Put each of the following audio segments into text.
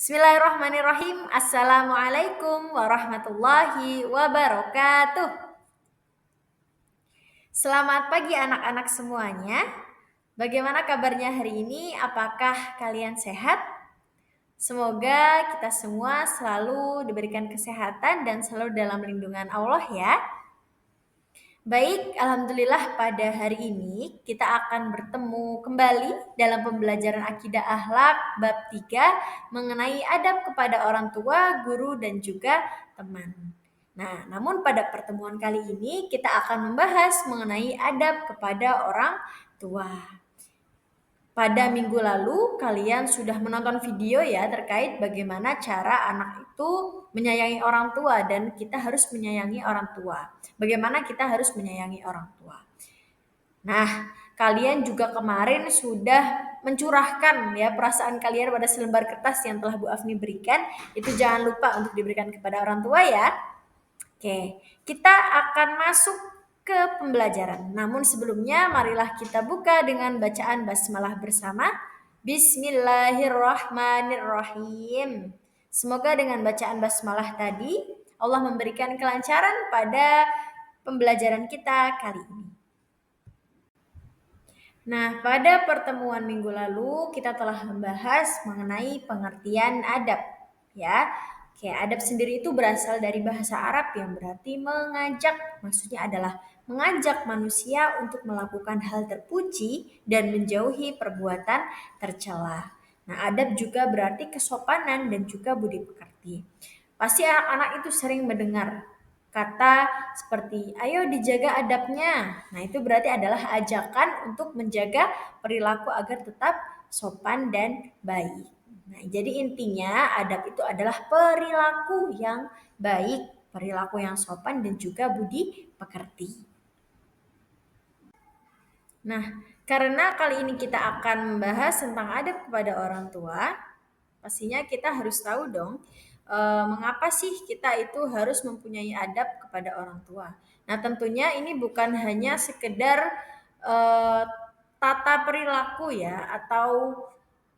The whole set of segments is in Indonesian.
Bismillahirrahmanirrahim. Assalamualaikum warahmatullahi wabarakatuh. Selamat pagi anak-anak semuanya. Bagaimana kabarnya hari ini? Apakah kalian sehat? Semoga kita semua selalu diberikan kesehatan dan selalu dalam lindungan Allah ya. Baik, alhamdulillah pada hari ini kita akan bertemu kembali dalam pembelajaran akidah akhlak bab 3 mengenai adab kepada orang tua, guru dan juga teman. Nah, namun pada pertemuan kali ini kita akan membahas mengenai adab kepada orang tua. Pada minggu lalu kalian sudah menonton video ya terkait bagaimana cara anak itu menyayangi orang tua dan kita harus menyayangi orang tua. Bagaimana kita harus menyayangi orang tua. Nah, kalian juga kemarin sudah mencurahkan ya perasaan kalian pada selembar kertas yang telah Bu Afni berikan. Itu jangan lupa untuk diberikan kepada orang tua ya. Oke, kita akan masuk ke pembelajaran. Namun sebelumnya marilah kita buka dengan bacaan basmalah bersama. Bismillahirrahmanirrahim. Semoga dengan bacaan basmalah tadi Allah memberikan kelancaran pada pembelajaran kita kali ini. Nah, pada pertemuan minggu lalu kita telah membahas mengenai pengertian adab, ya. Oke, adab sendiri itu berasal dari bahasa Arab yang berarti mengajak, maksudnya adalah mengajak manusia untuk melakukan hal terpuji dan menjauhi perbuatan tercela. Nah, adab juga berarti kesopanan dan juga budi pekerti. Pasti anak-anak itu sering mendengar kata seperti ayo dijaga adabnya. Nah, itu berarti adalah ajakan untuk menjaga perilaku agar tetap sopan dan baik. Nah, jadi intinya adab itu adalah perilaku yang baik, perilaku yang sopan dan juga budi pekerti. Nah, karena kali ini kita akan membahas tentang adab kepada orang tua, pastinya kita harus tahu dong, mengapa sih kita itu harus mempunyai adab kepada orang tua. Nah, tentunya ini bukan hanya sekedar eee, tata perilaku ya, atau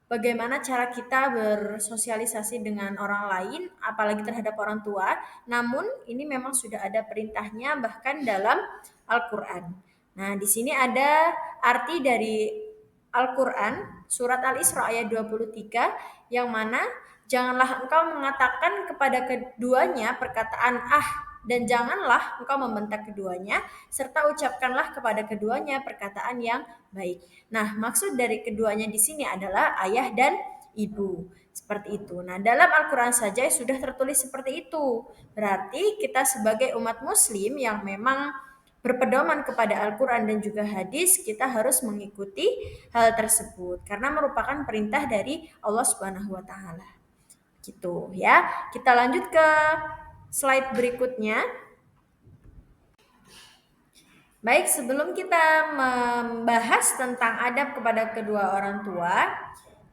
bagaimana cara kita bersosialisasi dengan orang lain, apalagi terhadap orang tua, namun ini memang sudah ada perintahnya bahkan dalam Al-Qur'an. Nah, di sini ada arti dari Al-Qur'an, surat Al-Isra ayat 23, yang mana janganlah engkau mengatakan kepada keduanya perkataan dan janganlah engkau membentak keduanya, serta ucapkanlah kepada keduanya perkataan yang baik. Nah, maksud dari keduanya di sini adalah ayah dan ibu. Seperti itu. Nah, dalam Al-Quran saja sudah tertulis seperti itu. Berarti kita sebagai umat muslim yang memang berpedoman kepada Al-Quran dan juga hadis, kita harus mengikuti hal tersebut. Karena merupakan perintah dari Allah Subhanahu wa Ta'ala. Gitu ya. Kita lanjut ke slide berikutnya. Baik, sebelum kita membahas tentang adab kepada kedua orang tua,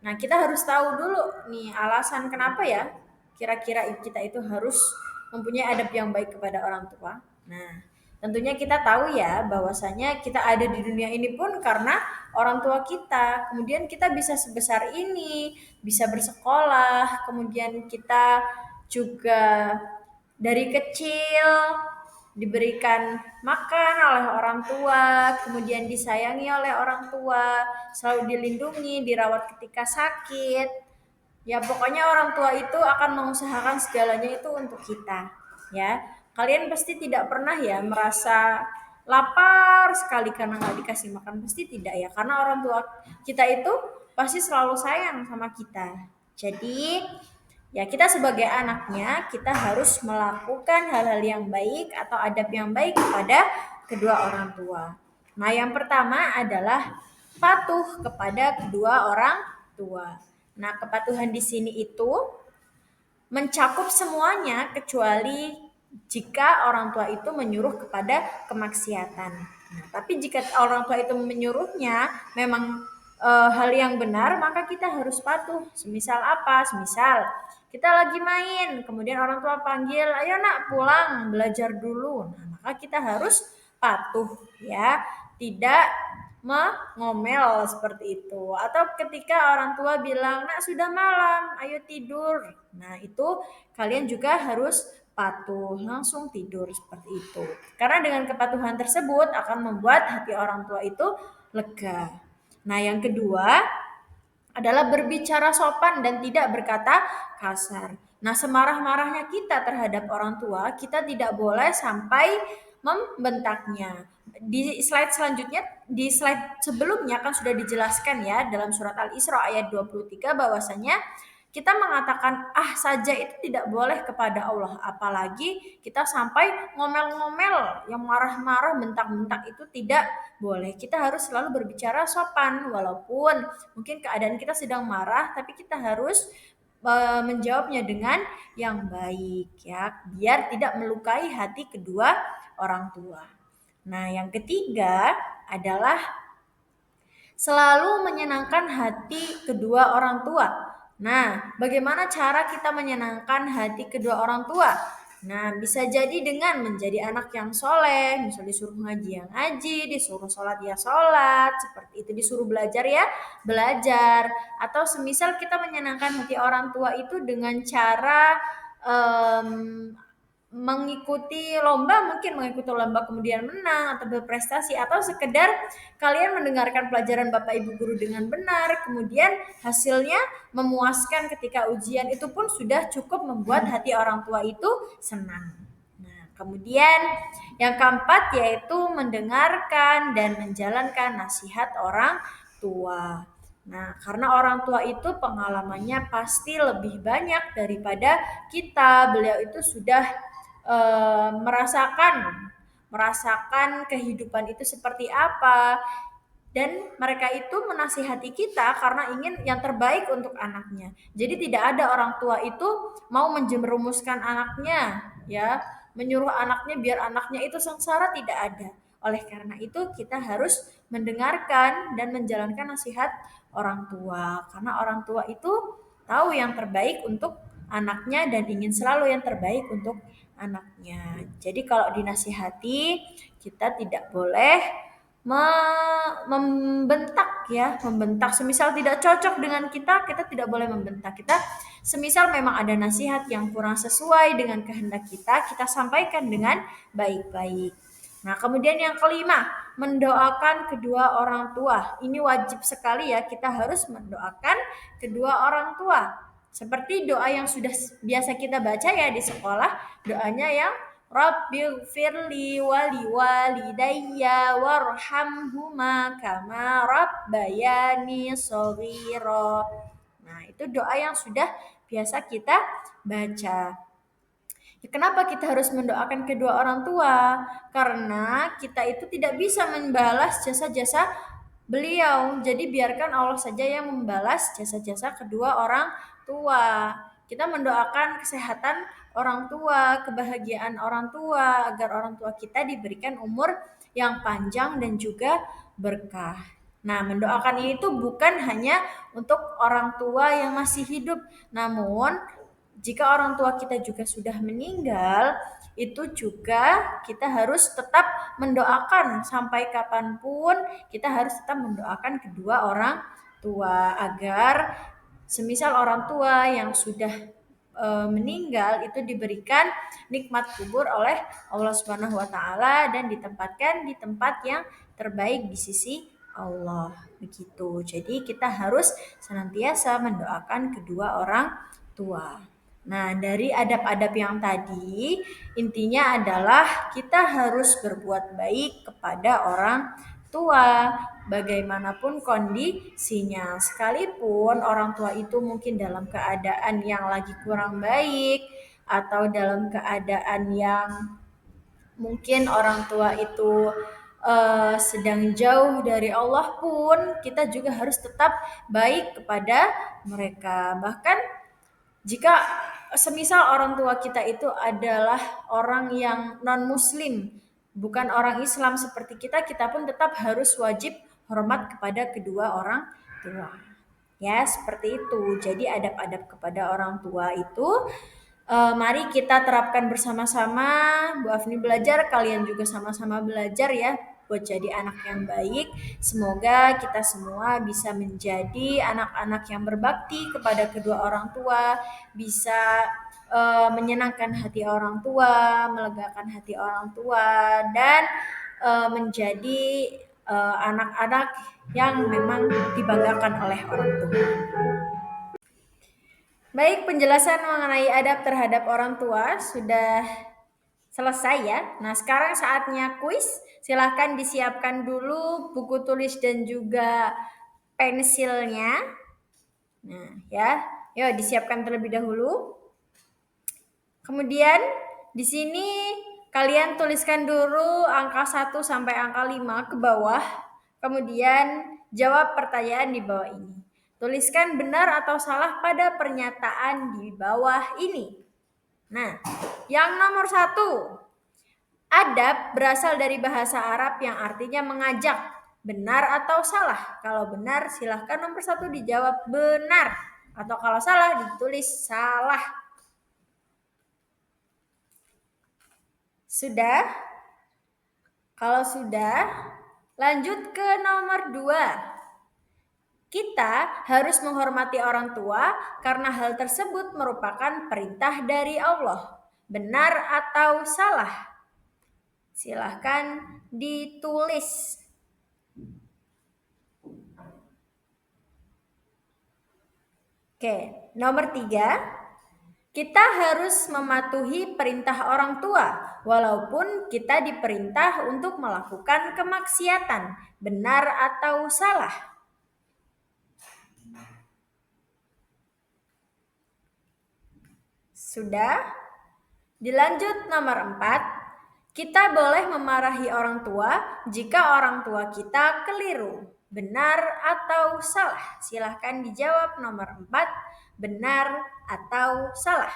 nah kita harus tahu dulu nih alasan kenapa ya kira-kira kita itu harus mempunyai adab yang baik kepada orang tua. Nah, tentunya kita tahu ya bahwasanya kita ada di dunia ini pun karena orang tua kita. Kemudian kita bisa sebesar ini, bisa bersekolah, kemudian kita juga dari kecil diberikan makan oleh orang tua, kemudian disayangi oleh orang tua, selalu dilindungi, dirawat ketika sakit. Ya pokoknya orang tua itu akan mengusahakan segalanya itu untuk kita. Ya, kalian pasti tidak pernah ya merasa lapar sekali karena nggak dikasih makan, pasti tidak ya, karena orang tua kita itu pasti selalu sayang sama kita. Jadi ya kita sebagai anaknya kita harus melakukan hal-hal yang baik atau adab yang baik kepada kedua orang tua. Nah, yang pertama adalah patuh kepada kedua orang tua. Nah, kepatuhan di sini itu mencakup semuanya kecuali jika orang tua itu menyuruh kepada kemaksiatan. Nah, tapi jika orang tua itu menyuruhnya memang hal yang benar, maka kita harus patuh. Semisal apa? Semisal kita lagi main, kemudian orang tua panggil, ayo nak pulang belajar dulu. Nah, maka kita harus patuh ya, tidak mengomel seperti itu. Atau ketika orang tua bilang, "Nak, sudah malam, ayo tidur." Nah, itu kalian juga harus patuh, langsung tidur seperti itu. Karena dengan kepatuhan tersebut akan membuat hati orang tua itu lega. Nah, yang kedua adalah berbicara sopan dan tidak berkata kasar. Nah, semarah-marahnya kita terhadap orang tua, kita tidak boleh sampai membentaknya. Di slide selanjutnya, di slide sebelumnya kan sudah dijelaskan ya dalam surat Al-Isra ayat 23 bahwasanya kita mengatakan ah saja itu tidak boleh kepada Allah, apalagi kita sampai ngomel-ngomel, yang marah-marah, bentak-bentak itu tidak boleh. Kita harus selalu berbicara sopan, walaupun mungkin keadaan kita sedang marah, tapi kita harus menjawabnya dengan yang baik ya, biar tidak melukai hati kedua orang tua. Nah, yang ketiga adalah selalu menyenangkan hati kedua orang tua. Nah, bagaimana cara kita menyenangkan hati kedua orang tua? Nah, bisa jadi dengan menjadi anak yang soleh, misalnya disuruh ngaji yang ngaji, disuruh sholat ya sholat, seperti itu, disuruh belajar ya belajar. Atau semisal kita menyenangkan hati orang tua itu dengan cara em, mengikuti lomba, mungkin mengikuti lomba kemudian menang atau berprestasi, atau sekedar kalian mendengarkan pelajaran Bapak Ibu guru dengan benar, kemudian hasilnya memuaskan ketika ujian, itu pun sudah cukup membuat hati orang tua itu senang. Nah, kemudian yang keempat yaitu mendengarkan dan menjalankan nasihat orang tua. Nah, karena orang tua itu pengalamannya pasti lebih banyak daripada kita. Beliau itu sudah merasakan kehidupan itu seperti apa, dan mereka itu menasihati kita karena ingin yang terbaik untuk anaknya. Jadi tidak ada orang tua itu mau menjerumuskan anaknya, ya, menyuruh anaknya biar anaknya itu sengsara, tidak ada. Oleh karena itu kita harus mendengarkan dan menjalankan nasihat orang tua, karena orang tua itu tahu yang terbaik untuk anaknya dan ingin selalu yang terbaik untuk anaknya. Jadi kalau dinasihati kita tidak boleh membentak ya, membentak. Semisal tidak cocok dengan kita, kita tidak boleh membentak. Kita semisal memang ada nasihat yang kurang sesuai dengan kehendak kita sampaikan dengan baik-baik. Nah, kemudian yang kelima, mendoakan kedua orang tua. Ini wajib sekali ya, kita harus mendoakan kedua orang tua. Seperti doa yang sudah biasa kita baca ya di sekolah, doanya yang Rabbighfirli wali walidayya warhamhuma kama rabbayani shaghira. Nah, itu doa yang sudah biasa kita baca. Ya, kenapa kita harus mendoakan kedua orang tua? Karena kita itu tidak bisa membalas jasa-jasa beliau. Jadi biarkan Allah saja yang membalas jasa-jasa kedua orang tua. Kita mendoakan kesehatan orang tua, kebahagiaan orang tua, agar orang tua kita diberikan umur yang panjang dan juga berkah. Nah, mendoakan ini tuh bukan hanya untuk orang tua yang masih hidup, namun jika orang tua kita juga sudah meninggal, itu juga kita harus tetap mendoakan sampai kapanpun, kita harus tetap mendoakan kedua orang tua agar semisal orang tua yang sudah meninggal itu diberikan nikmat kubur oleh Allah Subhanahu wa taala dan ditempatkan di tempat yang terbaik di sisi Allah. Begitu. Jadi kita harus senantiasa mendoakan kedua orang tua. Nah, dari adab-adab yang tadi, intinya adalah kita harus berbuat baik kepada orang tua, bagaimanapun kondisinya. Sekalipun orang tua itu mungkin dalam keadaan yang lagi kurang baik, atau dalam keadaan yang mungkin orang tua itu sedang jauh dari Allah pun, kita juga harus tetap baik kepada mereka. Bahkan jika semisal orang tua kita itu adalah orang yang non-muslim, bukan orang Islam seperti kita, kita pun tetap harus wajib hormat kepada kedua orang tua. Ya, seperti itu. Jadi adab-adab kepada orang tua itu mari kita terapkan bersama-sama. Bu Afni belajar, kalian juga sama-sama belajar ya. buat jadi anak yang baik. Semoga kita semua bisa menjadi anak-anak yang berbakti kepada kedua orang tua, bisa menyenangkan hati orang tua, melegakan hati orang tua, dan menjadi anak-anak yang memang dibanggakan oleh orang tua. Baik, penjelasan mengenai adab terhadap orang tua sudah selesai ya. Nah, sekarang saatnya kuis. Silahkan disiapkan dulu buku tulis dan juga pensilnya. Nah, ya. Yuk, disiapkan terlebih dahulu. Kemudian di sini kalian tuliskan dulu angka 1 sampai angka 5 ke bawah. Kemudian jawab pertanyaan di bawah ini. Tuliskan benar atau salah pada pernyataan di bawah ini. Nah, yang nomor 1. Adab berasal dari bahasa Arab yang artinya mengajak. Benar atau salah? Kalau benar, silahkan nomor 1 dijawab benar. Atau kalau salah, ditulis salah. Sudah? Kalau sudah, lanjut ke nomor 2. Kita harus menghormati orang tua karena hal tersebut merupakan perintah dari Allah. Benar atau salah? Silahkan ditulis. Oke, nomor 3. Kita harus mematuhi perintah orang tua, walaupun kita diperintah untuk melakukan kemaksiatan. Benar atau salah? Sudah? Dilanjut nomor 4. Kita boleh memarahi orang tua jika orang tua kita keliru. Benar atau salah? Silahkan dijawab nomor 4. Benar atau salah?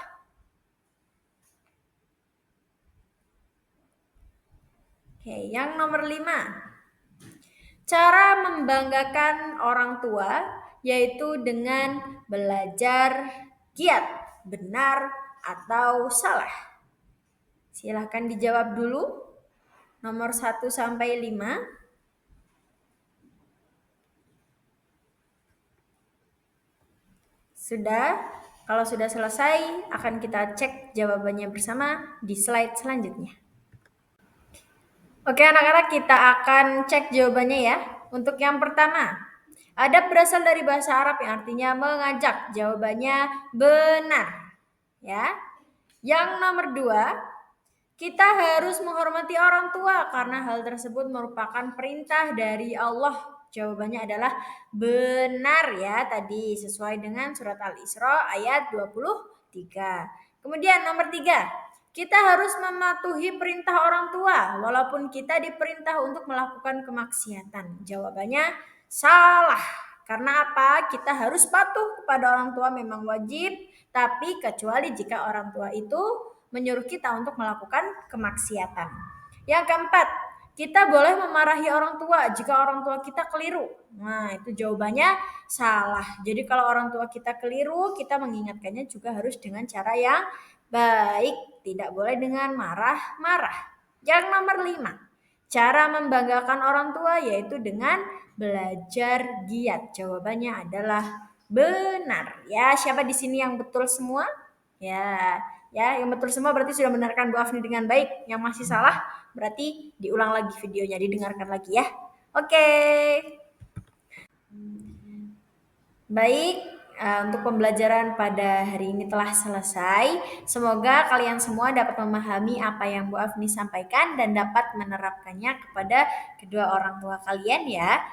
Oke, yang nomor 5. Cara membanggakan orang tua yaitu dengan belajar giat. Benar atau salah? Silahkan dijawab dulu. Nomor 1 sampai 5. Sudah? Kalau sudah selesai, akan kita cek jawabannya bersama di slide selanjutnya. Oke anak-anak, kita akan cek jawabannya ya. Untuk yang pertama, adab berasal dari bahasa Arab yang artinya mengajak. Jawabannya benar. Ya. Yang nomor 2, kita harus menghormati orang tua karena hal tersebut merupakan perintah dari Allah. Jawabannya adalah benar ya, tadi sesuai dengan surat Al-Isra ayat 23. Kemudian nomor 3, kita harus mematuhi perintah orang tua walaupun kita diperintah untuk melakukan kemaksiatan. Jawabannya salah. Karena apa? Kita harus patuh kepada orang tua memang wajib, tapi kecuali jika orang tua itu menyuruh kita untuk melakukan kemaksiatan. Yang keempat, kita boleh memarahi orang tua jika orang tua kita keliru. Nah, itu jawabannya salah. Jadi kalau orang tua kita keliru, kita mengingatkannya juga harus dengan cara yang baik. Tidak boleh dengan marah-marah. Yang nomor 5, cara membanggakan orang tua yaitu dengan belajar giat. Jawabannya adalah benar. Ya, siapa di sini yang betul semua? Ya, yang betul semua berarti sudah mendengarkan Bu Afni dengan baik. Yang masih salah berarti diulang lagi videonya, didengarkan lagi ya. Oke. Baik, untuk pembelajaran pada hari ini telah selesai. Semoga kalian semua dapat memahami apa yang Bu Afni sampaikan dan dapat menerapkannya kepada kedua orang tua kalian ya.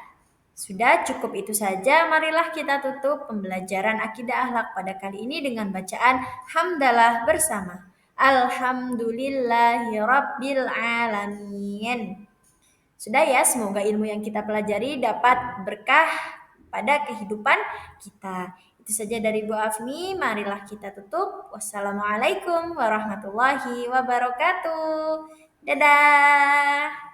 Sudah cukup itu saja, marilah kita tutup pembelajaran akidah akhlak pada kali ini dengan bacaan hamdalah bersama. Alhamdulillahirabbil alamin. Sudah ya, semoga ilmu yang kita pelajari dapat berkah pada kehidupan kita. Itu saja dari Bu Afni, marilah kita tutup. Wassalamualaikum warahmatullahi wabarakatuh. Dadah.